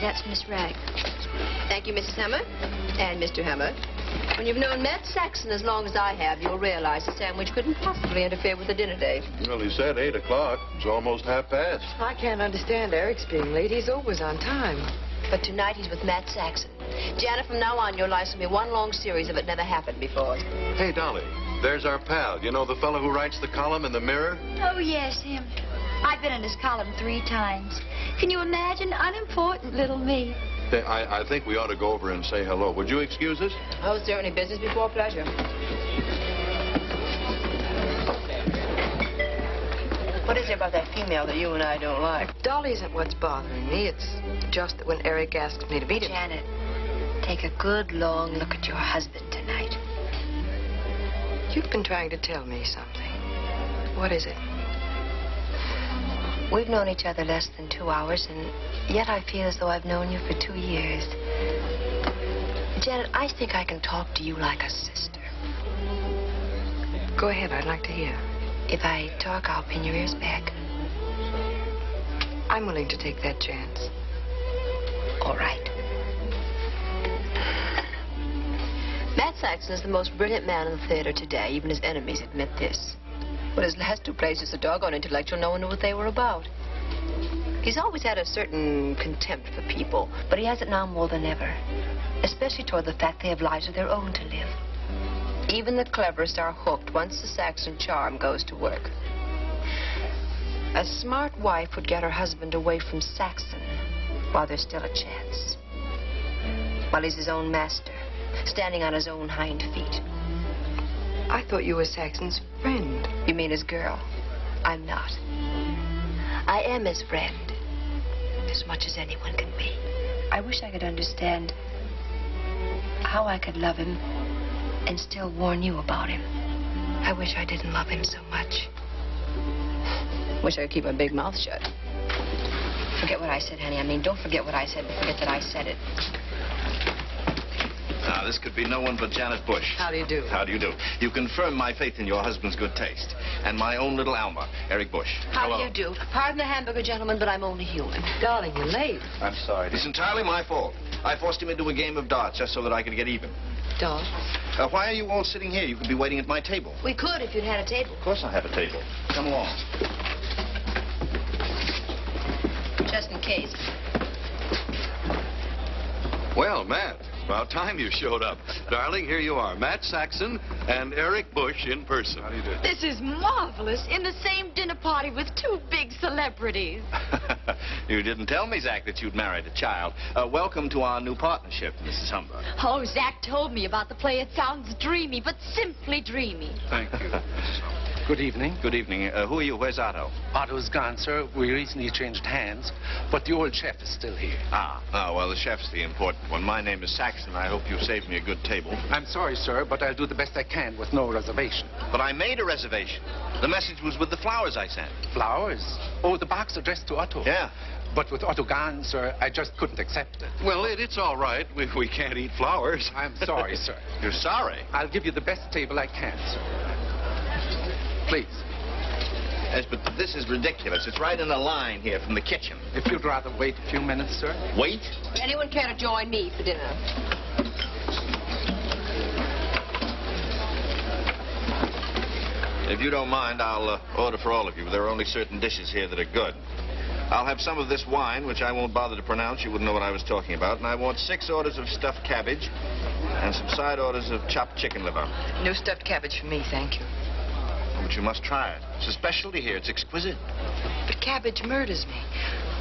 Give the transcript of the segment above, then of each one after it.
that's Miss Ragg. Thank you, Mrs. Hammer. And Mr. Hammer. When you've known Matt Saxon as long as I have, you'll realize the sandwich couldn't possibly interfere with the dinner date. Well, he said 8 o'clock. It's almost 1:30. I can't understand Eric's being late. He's always on time. But tonight he's with Matt Saxon. Janet, from now on, your life's going to be one long series of it never happened before. Hey, Dolly, there's our pal. You know the fellow who writes the column in the Mirror? Oh, yes, him. I've been in his column 3 times. Can you imagine? Unimportant little me. Hey, I think we ought to go over and say hello. Would you excuse us? Oh, certainly. Business before pleasure. What is it about that female that you and I don't like? Dolly isn't what's bothering me. It's just that when Eric asks me to meet him... Janet, take a good long look at your husband tonight. You've been trying to tell me something. What is it? We've known each other less than 2 hours, and yet I feel as though I've known you for 2 years. Janet, I think I can talk to you like a sister. Go ahead, I'd like to hear. If I talk, I'll pin your ears back. I'm willing to take that chance. All right. Matt Saxon is the most brilliant man in the theater today. Even his enemies admit this. But his last 2 plays are so doggone intellectual, no one knew what they were about. He's always had a certain contempt for people, but he has it now more than ever. Especially toward the fact they have lives of their own to live. Even the cleverest are hooked once the Saxon charm goes to work. A smart wife would get her husband away from Saxon while there's still a chance. While he's his own master, standing on his own hind feet. I thought you were Saxon's friend. You mean his girl? I'm not. I am his friend, as much as anyone can be. I wish I could understand how I could love him and still warn you about him. I wish I didn't love him so much. Wish I could keep my big mouth shut. Forget what I said, honey. I mean, don't forget what I said, but forget that I said it. Now, this could be no one but Janet Bush. How do you do? How do you do? You confirm my faith in your husband's good taste. And my own little Alma, Eric Bush. How do you do? Pardon the hamburger, gentlemen, but I'm only human. Darling, you're late. I'm sorry. It's entirely my fault. I forced him into a game of darts just so that I could get even. Darling? Why are you all sitting here? You could be waiting at my table. We could if you'd had a table. Of course I have a table. Come along. Just in case. Well, Matt, about time you showed up. Darling, here you are. Matt Saxon and Eric Bush in person. How do you do? This is marvelous. In the same dinner party with 2 big celebrities. You didn't tell me, Zach, that you'd married a child. Welcome to our new partnership, Mrs. Humber. Oh, Zach told me about the play. It sounds dreamy, but simply dreamy. Thank you. Good evening. Good evening. Who are you? Where's Otto? Otto's gone, sir. We recently changed hands, but the old chef is still here. Well, the chef's the important one. My name is Saxon. I hope you've saved me a good table. I'm sorry, sir, but I'll do the best I can with no reservation. But I made a reservation. The message was with the flowers I sent. Flowers? Oh, the box addressed to Otto. Yeah. But with Otto gone, sir, I just couldn't accept it. Well, it's all right. We can't eat flowers. I'm sorry, sir. You're sorry? I'll give you the best table I can, sir. Please. Yes, but this is ridiculous. It's right in a line here from the kitchen. If you'd rather wait a few minutes, sir. Wait? Anyone care to join me for dinner? If you don't mind, I'll order for all of you. There are only certain dishes here that are good. I'll have some of this wine, which I won't bother to pronounce. You wouldn't know what I was talking about. And I want 6 orders of stuffed cabbage and some side orders of chopped chicken liver. No stuffed cabbage for me, thank you. But you must try it. It's a specialty here. It's exquisite. But cabbage murders me.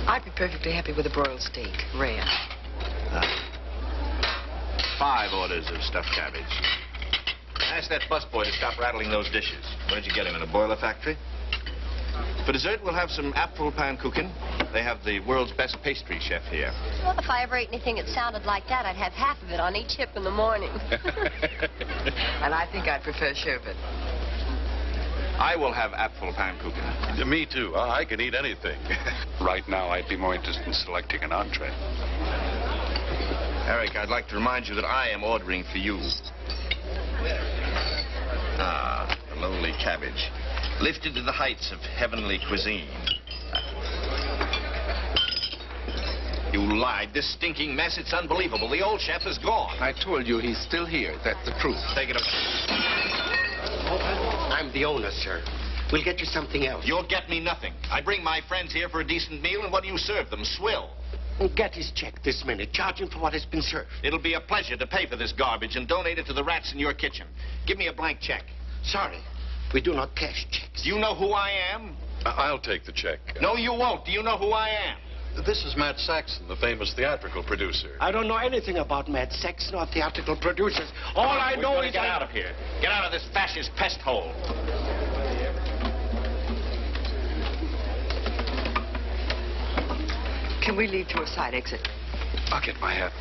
I'd be perfectly happy with a broiled steak, rare. 5 orders of stuffed cabbage. Ask that busboy to stop rattling those dishes. Where'd you get him, in a boiler factory? For dessert, we'll have some Apfelpannkuchen. They have the world's best pastry chef here. Well, if I ever ate anything that sounded like that, I'd have half of it on each hip in the morning. And I think I'd prefer sherbet. I will have Apfelpannkuchen. Me too. I can eat anything. Right now, I'd be more interested in selecting an entree. Eric, I'd like to remind you that I am ordering for you. The lowly cabbage. Lifted to the heights of heavenly cuisine. You lied. This stinking mess, it's unbelievable. The old chef is gone. I told you he's still here. That's the truth. Take it away. I'm the owner, sir. We'll get you something else. You'll get me nothing. I bring my friends here for a decent meal, and what do you serve them? Swill. Get his check this minute. Charge him for what has been served. It'll be a pleasure to pay for this garbage and donate it to the rats in your kitchen. Give me a blank check. Sorry, we do not cash checks. Do you know who I am? I'll take the check. No, you won't. Do you know who I am? This is Matt Saxon, the famous theatrical producer. I don't know anything about Matt Saxon or theatrical producers. All I know is get out of here. Get out of this fascist pest hole. Can we leave through a side exit? I'll get my hat.